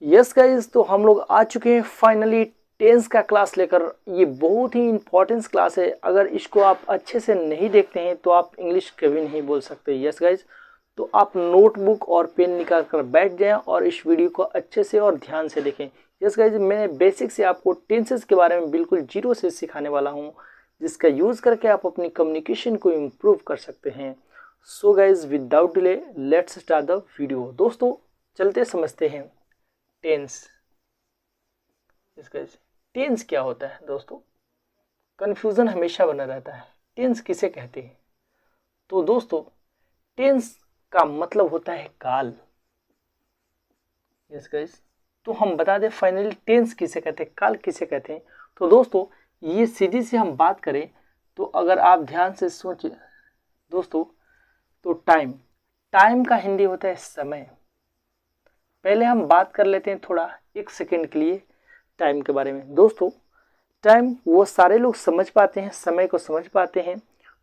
Yes guys, तो हम लोग आ चुके हैं फाइनली टेंस का क्लास लेकर। ये बहुत ही इंपॉर्टेंट क्लास है। अगर इसको आप अच्छे से नहीं देखते हैं तो आप इंग्लिश कभी नहीं बोल सकते। यस गाइस, तो आप नोटबुक और पेन निकाल कर बैठ जाएं और इस वीडियो को अच्छे से और ध्यान से देखें। यस गाइस, मैं बेसिक से आपको टेंसेस के बारे में बिल्कुल जीरो से सिखाने वाला हूँ, जिसका यूज़ करके आप अपनी कम्युनिकेशन को इम्प्रूव कर सकते हैं। So guys, without delay let's start the video. दोस्तों चलते समझते हैं टेंस। इसका टेंस क्या होता है दोस्तों, कंफ्यूजन हमेशा बना रहता है। टेंस किसे कहते हैं? तो दोस्तों टेंस का मतलब होता है काल। यस गाइस, तो हम बता दें फाइनली टेंस किसे कहते हैं, काल किसे कहते हैं। तो दोस्तों ये सीधी से हम बात करें तो अगर आप ध्यान से सोचें दोस्तों, तो टाइम, टाइम का हिंदी होता है समय। पहले हम बात कर लेते हैं थोड़ा एक सेकेंड के लिए टाइम के बारे में। दोस्तों टाइम वो सारे लोग समझ पाते हैं, समय को समझ पाते हैं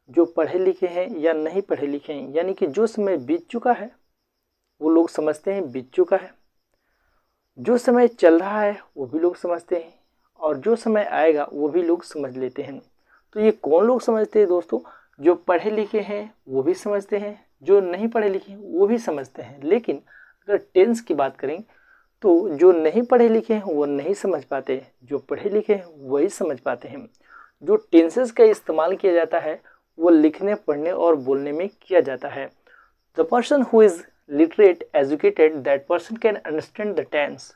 जो पढ़े लिखे हैं या नहीं पढ़े लिखे हैं। यानी कि जो समय बीत चुका है वो लोग समझते हैं बीत चुका है, जो समय चल रहा है वो भी लोग समझते हैं, और जो समय आएगा वो भी लोग समझ लेते हैं। तो ये कौन लोग समझते हैं दोस्तों? जो पढ़े लिखे हैं वो भी समझते हैं, जो नहीं पढ़े लिखे वो भी समझते हैं। लेकिन अगर टेंस की बात करें तो जो नहीं पढ़े लिखे हैं वो नहीं समझ पाते, जो पढ़े लिखे हैं वही समझ पाते हैं। जो टेंसेस का इस्तेमाल किया जाता है वो लिखने, पढ़ने और बोलने में किया जाता है। The person who is literate educated that person can understand the tense.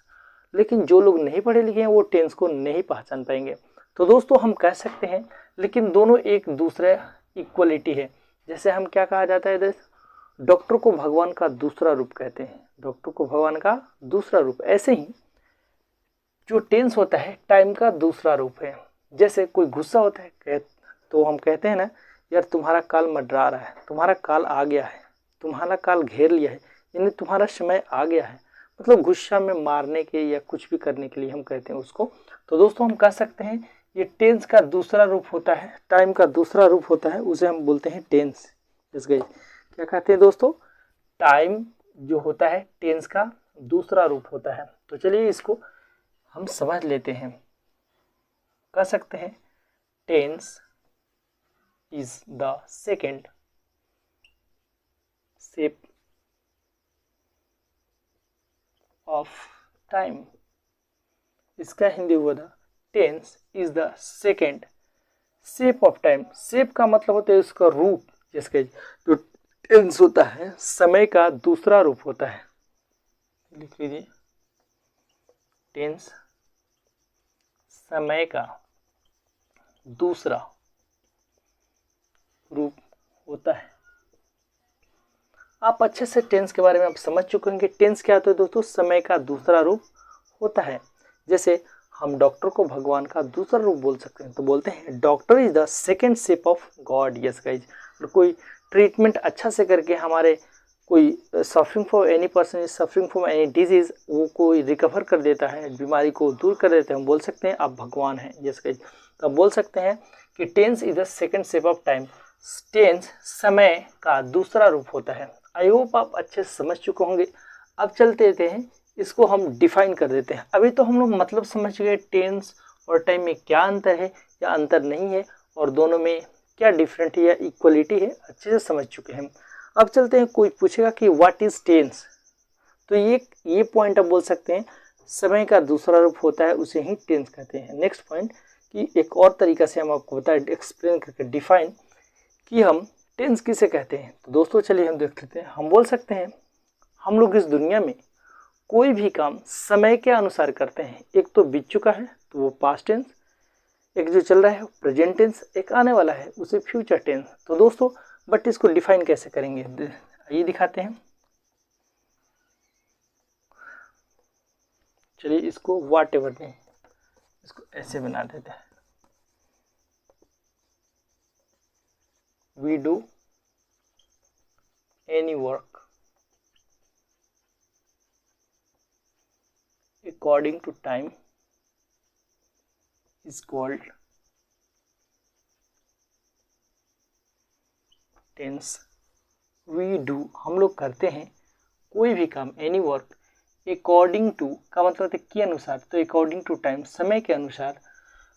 लेकिन जो लोग नहीं पढ़े लिखे हैं वो टेंस को नहीं पहचान पाएंगे। तो दोस्तों हम कह सकते हैं लेकिन दोनों एक दूसरे इक्वलिटी है। जैसे हम क्या कहा जाता है, डॉक्टर को भगवान का दूसरा रूप कहते हैं, डॉक्टर को भगवान का दूसरा रूप। ऐसे ही जो टेंस होता है टाइम का दूसरा रूप है। जैसे कोई गुस्सा होता है तो हम कहते हैं ना, यार तुम्हारा काल मंडरा रहा है, तुम्हारा काल आ गया है, तुम्हारा काल घेर लिया है, यानी तुम्हारा समय आ गया है। मतलब गुस्सा में मारने के या कुछ भी करने के लिए हम कहते हैं उसको। तो दोस्तों हम कह सकते हैं ये टेंस का दूसरा रूप होता है, टाइम का दूसरा रूप होता है, उसे हम बोलते हैं टेंस। इस गई क्या कहते हैं दोस्तों, टाइम जो होता है टेंस का दूसरा रूप होता है। तो चलिए इसको हम समझ लेते हैं। कह सकते हैं tense is the second shape of time. इसका हिंदी हुआ था tense is the second shape of time. Shape का मतलब होता है उसका रूप। जिसके जो टेंस होता है समय का दूसरा रूप होता है। लिख लीजिए, टेंस समय का दूसरा रूप होता है। आप अच्छे से टेंस के बारे में आप समझ चुके हैं कि टेंस क्या होता है दोस्तों, समय का दूसरा रूप होता है। जैसे हम डॉक्टर को भगवान का दूसरा रूप बोल सकते हैं, तो बोलते हैं doctor is the second shape of God. Yes guys, कोई ट्रीटमेंट अच्छा से करके हमारे कोई suffering for any person is suffering from any disease, वो कोई रिकवर कर देता है, बीमारी को दूर कर देते हैं, हम बोल सकते हैं आप भगवान हैं। यस गाइज, तो हम बोल सकते हैं कि tense is the second shape of time. Tense समय का दूसरा रूप होता है। आई होप आप अच्छे से समझ चुके होंगे। अब चलते हैं इसको हम डिफाइन कर देते हैं। अभी तो हम लोग मतलब समझ गए टेंस और टाइम में क्या अंतर है या अंतर नहीं है, और दोनों में क्या डिफरेंट है या इक्वलिटी है, अच्छे से समझ चुके हैं। अब चलते हैं, कोई पूछेगा कि व्हाट इज टेंस, तो ये पॉइंट आप बोल सकते हैं समय का दूसरा रूप होता है, उसे ही टेंस कहते हैं। नेक्स्ट पॉइंट कि एक और तरीका से हम आपको बताएं एक्सप्लेन करके डिफाइन कि हम टेंस किसे कहते हैं। तो दोस्तों चलिए हम देख लेते हैं। हम बोल सकते हैं हम लोग इस दुनिया में कोई भी काम समय के अनुसार करते हैं। एक तो बीत चुका है तो वो पास्ट टेंस, एक जो चल रहा है प्रेजेंट टेंस, एक आने वाला है उसे फ्यूचर टेंस। तो दोस्तों बट इसको डिफाइन कैसे करेंगे, आइए दिखाते हैं। चलिए इसको व्हाट एवर दें, इसको ऐसे बना देते हैं। We do any work according to time is called tense। we do, हम लोग करते हैं कोई भी काम, एनी वर्क अकॉर्डिंग टू का मतलब है के अनुसार, तो अकॉर्डिंग टू टाइम समय के अनुसार,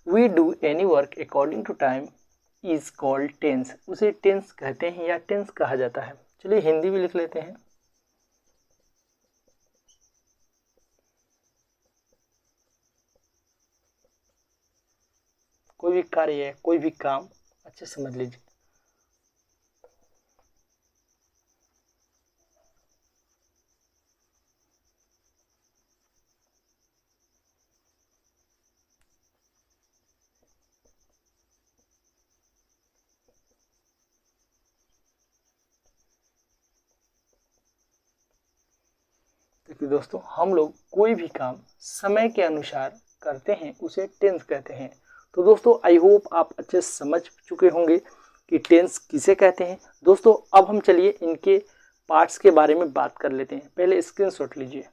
we do any work according to time is called tense, उसे टेंस कहते हैं या टेंस कहा जाता है। चलिए हिंदी भी लिख लेते हैं। कोई भी कार्य है, कोई भी काम, अच्छे समझ लीजिए। देखिए दोस्तों, हम लोग कोई भी काम समय के अनुसार करते हैं उसे टेंस कहते हैं। तो दोस्तों आई होप आप अच्छे समझ चुके होंगे कि टेंस किसे कहते हैं। दोस्तों अब हम चलिए इनके पार्ट्स के बारे में बात कर लेते हैं। पहले स्क्रीनशॉट लीजिए।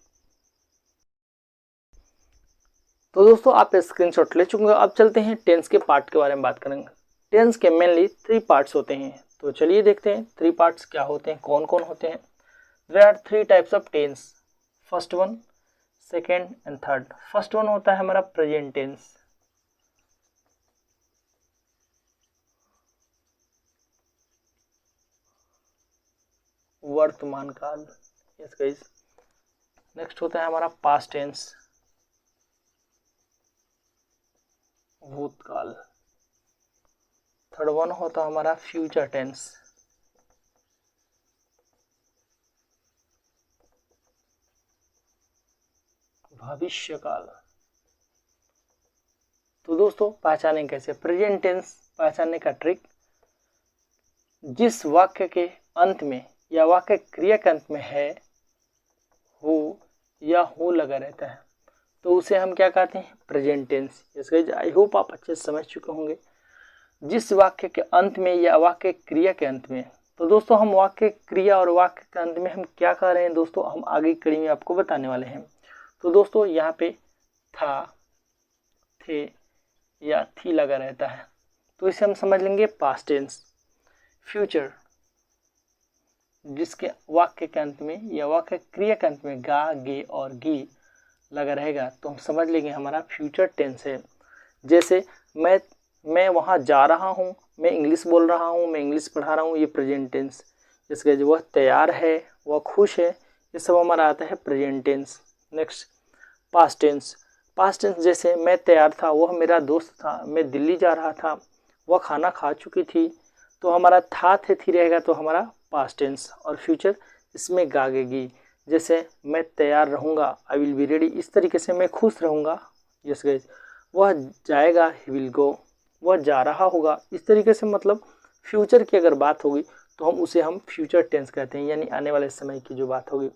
तो दोस्तों आप स्क्रीनशॉट ले चुके हैं, अब चलते हैं टेंस के पार्ट के बारे में बात करेंगे। टेंस के मेनली 3 पार्ट्स होते हैं, तो चलिए देखते हैं 3 पार्ट्स क्या होते हैं, कौन कौन होते हैं। There are 3 types of tense, first one, second and third. First one होता है हमारा प्रेजेंट टेंस, वर्तमान काल। Yes guys. नेक्स्ट होता है हमारा पास्ट टेंस, भूतकाल। थर्ड वन होता है हमारा फ्यूचर टेंस, भविष्य काल। तो दोस्तों पहचानें कैसे प्रेजेंट टेंस? पहचानने का ट्रिक, जिस वाक्य के अंत में या वाक्य क्रिया के अंत में है, हो या हो लगा रहता है, तो उसे हम क्या कहते हैं? Present tense. इसका आई होप आप अच्छे से समझ चुके होंगे। जिस वाक्य के अंत में या वाक्य क्रिया के अंत में, तो दोस्तों हम वाक्य क्रिया और वाक्य के अंत में हम क्या कह रहे हैं दोस्तों, हम आगे की कड़ी में आपको बताने वाले हैं। तो दोस्तों यहाँ पे था, थे या थी लगा रहता है, तो इसे हम समझ लेंगे पास्ट टेंस। फ्यूचर, जिसके वाक्य के अंत में या वाक्य क्रिया के अंत में गा, गे और गी लगा रहेगा, तो हम समझ लेंगे हमारा फ्यूचर टेंस है। जैसे मैं वहाँ जा रहा हूँ, मैं इंग्लिश बोल रहा हूँ, मैं इंग्लिश पढ़ा रहा हूँ, ये प्रेजेंट टेंस। इसके जो वह तैयार है, वह खुश है, ये सब हमारा आता है present tense. Next past tense. Past tense जैसे मैं तैयार था, वह मेरा दोस्त था, मैं दिल्ली जा रहा था, वह खाना खा चुकी थी, तो हमारा था, थे, थी रहेगा, तो हमारा पास्ट टेंस। और फ्यूचर इसमें गागेगी, जैसे मैं तैयार रहूँगा, आई विल बी रेडी, इस तरीके से मैं खुश रहूँगा। Yes guys. वह जाएगा, ही विल गो, वह जा रहा होगा, इस तरीके से मतलब फ्यूचर की अगर बात होगी तो हम फ्यूचर टेंस कहते हैं, यानी आने वाले समय की जो बात होगी।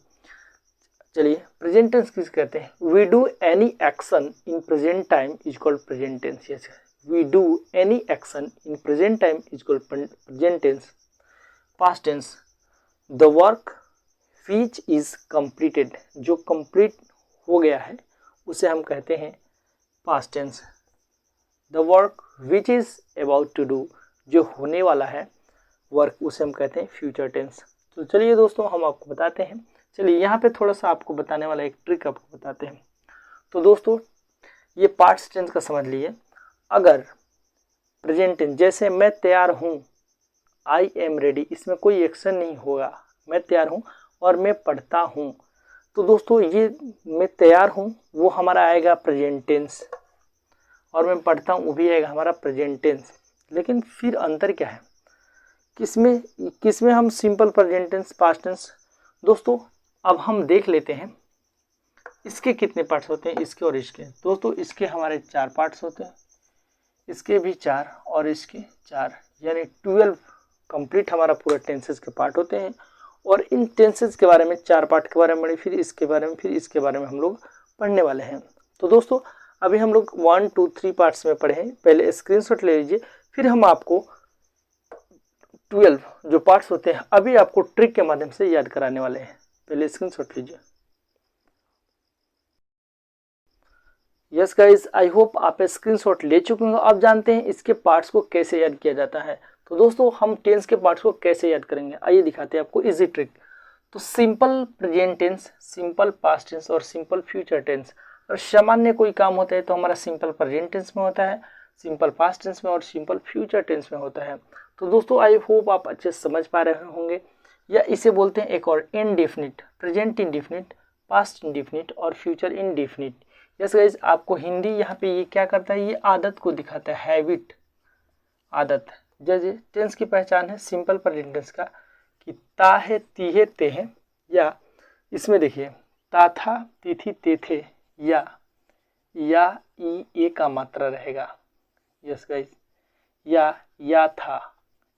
चलिए प्रेजेंट टेंस किस कहते हैं? We do any action in present time is called present tense. Yes, we do any action in present time is called present tense. Past tense, the work which is completed, जो complete हो गया है उसे हम कहते हैं past tense. The work which is about to do, जो होने वाला है वर्क, उसे हम कहते हैं फ्यूचर टेंस। तो चलिए दोस्तों हम आपको बताते हैं। चलिए यहाँ पे थोड़ा सा आपको बताने वाला एक ट्रिक आपको बताते हैं। तो दोस्तों ये पास्ट टेंस का समझ लीजिए। अगर प्रेजेंट टेंस जैसे मैं तैयार हूँ, आई एम रेडी, इसमें कोई एक्शन नहीं होगा, मैं तैयार हूँ और मैं पढ़ता हूँ, तो दोस्तों ये मैं तैयार हूँ वो हमारा आएगा प्रेजेंट टेंस, और मैं पढ़ता हूँ वो भी आएगा हमारा प्रेजेंट टेंस। लेकिन फिर अंतर क्या है, किसमें हम simple present tense, past tense. दोस्तों अब हम देख लेते हैं इसके कितने पार्ट्स होते हैं, इसके और इसके। दोस्तों इसके हमारे 4 पार्ट्स होते हैं, इसके भी 4 और इसके 4, यानी 12 कंप्लीट हमारा पूरा टेंसेस के पार्ट होते हैं। और इन टेंसेस के बारे में 4 पार्ट के बारे में, फिर इसके बारे में, फिर इसके बारे में हम लोग पढ़ने वाले हैं। तो दोस्तों अभी हम लोग 1, 2, 3 पार्ट्स में पढ़े हैं, पहले स्क्रीनशॉट ले लीजिए, फिर हम आपको 12 जो पार्ट्स होते हैं अभी आपको ट्रिक के माध्यम से याद कराने वाले हैं। पहले स्क्रीनशॉट लीजिए। यस गाइस, आई होप आप स्क्रीनशॉट ले चुके होंगे। अब जानते हैं इसके पार्ट्स को कैसे याद किया जाता है। तो दोस्तों हम टेंस के पार्ट्स को कैसे याद करेंगे, आइए दिखाते हैं आपको इजी ट्रिक। तो simple present tense, simple past tense और सिंपल फ्यूचर टेंस। और सामान्य कोई काम होता है तो हमारा सिंपल प्रेजेंट टेंस में होता है, सिंपल पास्ट टेंस में और सिंपल फ्यूचर टेंस में होता है। तो दोस्तों आई होप आप अच्छे से समझ पा रहे होंगे। या इसे बोलते हैं एक और indefinite, present indefinite, past indefinite और फ्यूचर इनडेफिनिट। जैसे गाइस आपको हिंदी यहाँ पे ये क्या करता है, ये आदत को दिखाता है, हैबिट, आदत। जैसे टेंस की पहचान है सिंपल प्रेजेंट टेंस का कि ता है, ती है, ते है। या इसमें देखिए ता था, ती थी, ते थे। या ई, ए का मात्रा रहेगा। यस गाइस, या था,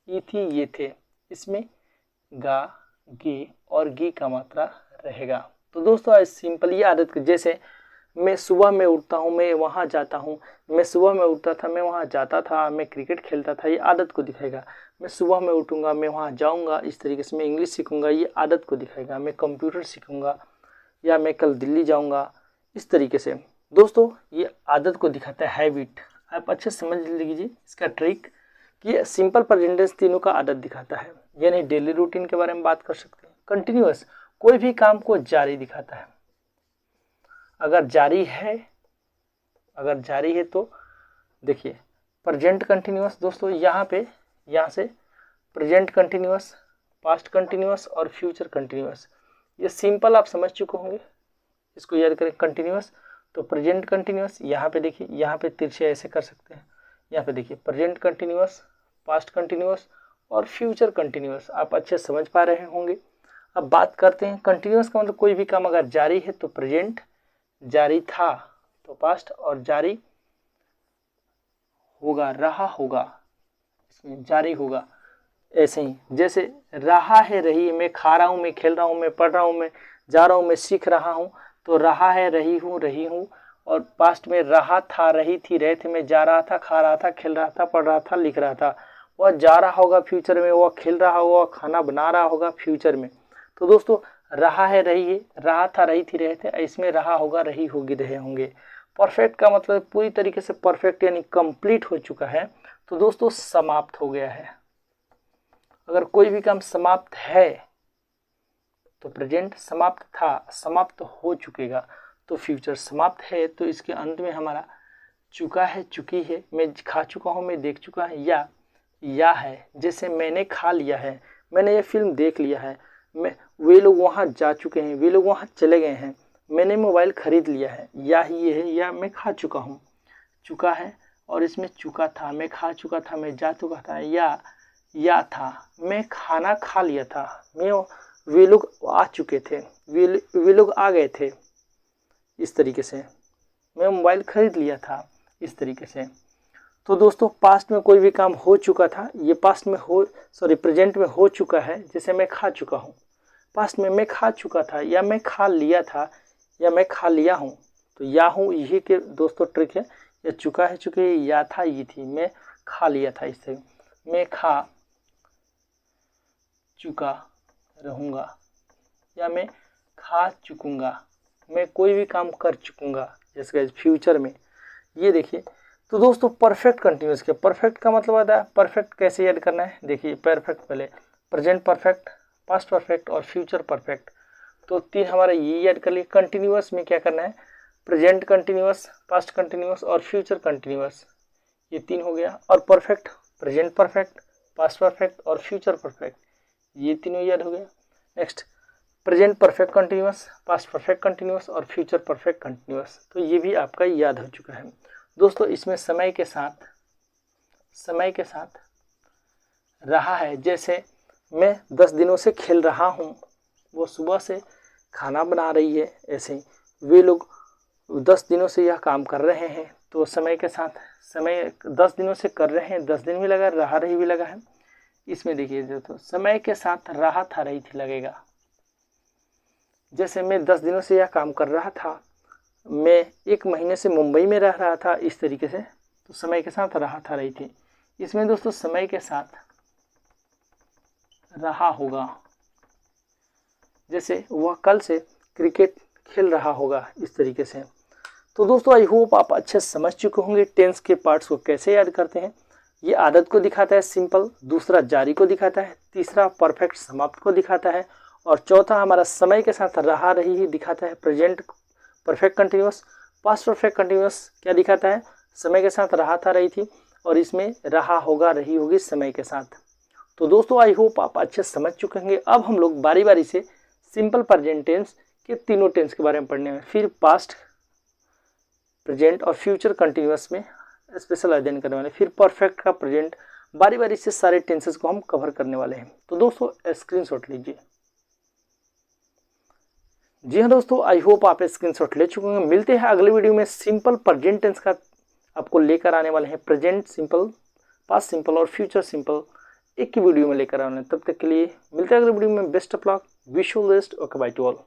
ई थी, ये थे। इसमें गा, गे और गी का मात्रा रहेगा। तो दोस्तों आज सिंपल ये आदत, जैसे मैं सुबह में उठता हूँ, मैं वहाँ जाता हूँ, मैं सुबह में उठता था, मैं वहाँ जाता था, मैं क्रिकेट खेलता था, ये आदत को दिखाएगा। मैं सुबह में उठूंगा, मैं वहाँ जाऊँगा, इस तरीके से मैं इंग्लिश सीखूंगा, ये आदत को दिखाएगा। मैं कंप्यूटर सीखूंगा या मैं कल दिल्ली जाऊँगा, इस तरीके से दोस्तों ये आदत को दिखाता है, हैबिट। आप अच्छे समझ लीजिए इसका ट्रिक कि सिंपल प्रेजेंट टेंस तीनों का आदत दिखाता है। यानी डेली रूटीन के बारे में बात कर सकते हैं। कंटिन्यूअस, कोई भी काम को जारी दिखाता है। अगर जारी है तो देखिए प्रेजेंट कंटिन्यूअस। दोस्तों यहाँ से प्रेजेंट कंटिन्यूअस, पास्ट कंटिन्यूअस और फ्यूचर कंटिन्यूअस, ये सिंपल आप समझ चुके होंगे। इसको याद करें, कंटिन्यूअस तो प्रेजेंट कंटिन्यूअस, यहाँ पे देखिए, यहाँ पे तिरछे ऐसे कर सकते हैं। यहाँ पे देखिए प्रेजेंट कंटिन्यूअस, पास्ट कंटिन्यूअस और फ्यूचर कंटिन्यूअस, आप अच्छे समझ पा रहे होंगे। अब बात करते हैं कंटिन्यूअस का मतलब कोई भी काम अगर जारी है तो प्रेजेंट, जारी था तो पास्ट और जारी होगा, रहा होगा, इसमें जारी होगा। ऐसे ही जैसे रहा है, रही है, मैं खा रहा हूँ, मैं खेल रहा हूँ, मैं पढ़ रहा हूँ, मैं जा रहा हूँ, मैं सीख रहा हूँ, तो रहा है, रही हूँ। और पास्ट में रहा था, रही थी, रहे थे, मैं जा रहा था, खा रहा था, खेल रहा था, पढ़ रहा था, लिख रहा था। वह जा रहा होगा फ्यूचर में, वह खेल रहा होगा, खाना बना रहा होगा फ्यूचर में। तो दोस्तों रहा है, रही है, रहा था, रही थी, रहे थे, इसमें रहा होगा, रही होगी, रहे होंगे। परफेक्ट का मतलब पूरी तरीके से परफेक्ट यानी कंप्लीट हो चुका है। तो दोस्तों समाप्त हो गया है। अगर कोई भी काम समाप्त है तो प्रेजेंट, समाप्त था, समाप्त हो चुकेगा। तो फ्यूचर समाप्त है तो इसके अंत में हमारा चुका है, चुकी है, मैं खा चुका हूँ, मैं देख चुका है, या है। जैसे मैंने खा लिया है, मैंने ये फिल्म देख लिया है, वे लोग वहाँ जा चुके हैं, वे लोग वहाँ चले गए हैं, मैंने मोबाइल खरीद लिया है। या ही ये है, या मैं खा चुका हूँ, चुका है और इसमें चुका था, मैं खा चुका था, मैं जा चुका था। या था, मैं खाना खा लिया था, वे लोग आ चुके थे, वे लोग आ गए थे, इस तरीके से। मैं मोबाइल खरीद लिया था, इस तरीके से। तो दोस्तों पास्ट में कोई भी काम हो चुका था, ये पास्ट में प्रेजेंट में हो चुका है। जैसे मैं खा चुका हूँ, पास्ट में मैं खा चुका था, या मैं खा लिया था, या मैं खा लिया हूँ। तो या हूँ यही के दोस्तों ट्रिक है। या चुका है, चुके, या था, ये थी, मैं खा लिया था, इससे मैं खा चुका रहूँगा, या मैं खा चुकूँगा, मैं कोई भी काम कर चुकूँगा। जैसे फ्यूचर में ये देखिए। तो दोस्तों परफेक्ट कंटिन्यूअस के, परफेक्ट का मतलब आता है, परफेक्ट कैसे याद करना है। देखिए परफेक्ट पहले प्रेजेंट परफेक्ट, पास्ट परफेक्ट और फ्यूचर परफेक्ट, तो तीन हमारा ये याद कर लिए। कंटिन्यूअस में क्या करना है, प्रेजेंट कंटिन्यूअस, पास्ट कंटिन्यूअस और फ्यूचर कंटिन्यूअस, ये तीन हो गया। और perfect, present perfect, past perfect और फ्यूचर परफेक्ट, ये तीनों याद हो गया। Next present perfect continuous, past perfect continuous और फ्यूचर परफेक्ट कंटिन्यूअस, तो ये भी आपका याद हो चुका है। दोस्तों इसमें समय के साथ रहा है। जैसे मैं 10 दिनों से खेल रहा हूँ, वो सुबह से खाना बना रही है, ऐसे ही वे लोग 10 दिनों से यह काम कर रहे हैं। तो समय के साथ, समय 10 दिनों से कर रहे हैं, 10 दिन भी लगा, रहा रही भी लगा है। इसमें देखिए जो तो समय के साथ रहा था, रही थी लगेगा। जैसे मैं 10 दिनों से यह काम कर रहा था, मैं 1 महीने से मुंबई में रह रहा था, इस तरीके से। तो समय के साथ रहा था, रही थी। इसमें दोस्तों समय के साथ रहा होगा, जैसे वह कल से क्रिकेट खेल रहा होगा, इस तरीके से। तो दोस्तों आई होप आप अच्छे समझ चुके होंगे टेंस के पार्ट्स को कैसे याद करते हैं। ये आदत को दिखाता है सिंपल, दूसरा जारी को दिखाता है, तीसरा परफेक्ट समाप्त को दिखाता है, और चौथा हमारा समय के साथ रहा रही ही दिखाता है present perfect continuous. Past perfect continuous क्या दिखाता है, समय के साथ रहा था रही थी, और इसमें रहा होगा रही होगी समय के साथ। तो दोस्तों आई होप आप अच्छे समझ चुके होंगे। अब हम लोग बारी बारी से सिंपल प्रेजेंट टेंस के तीनों टेंस के बारे में पढ़ने में, फिर पास्ट प्रेजेंट और फ्यूचर कंटिन्यूअस में स्पेशल अध्ययन करने वाले, फिर परफेक्ट का प्रेजेंट, बारी बारी से सारे टेंसेस को हम कवर करने वाले हैं। तो दोस्तों स्क्रीनशॉट लीजिए। जी हाँ दोस्तों, आई होप आप स्क्रीनशॉट ले चुके होंगे। मिलते हैं अगले वीडियो में, सिंपल प्रेजेंट टेंस का आपको लेकर आने वाले हैं, प्रेजेंट सिंपल, पास्ट सिंपल और फ्यूचर सिंपल एक ही वीडियो में लेकर आने। तब तक के लिए मिलते हैं अगले वीडियो में। Best of luck, wish you best, okay by two all.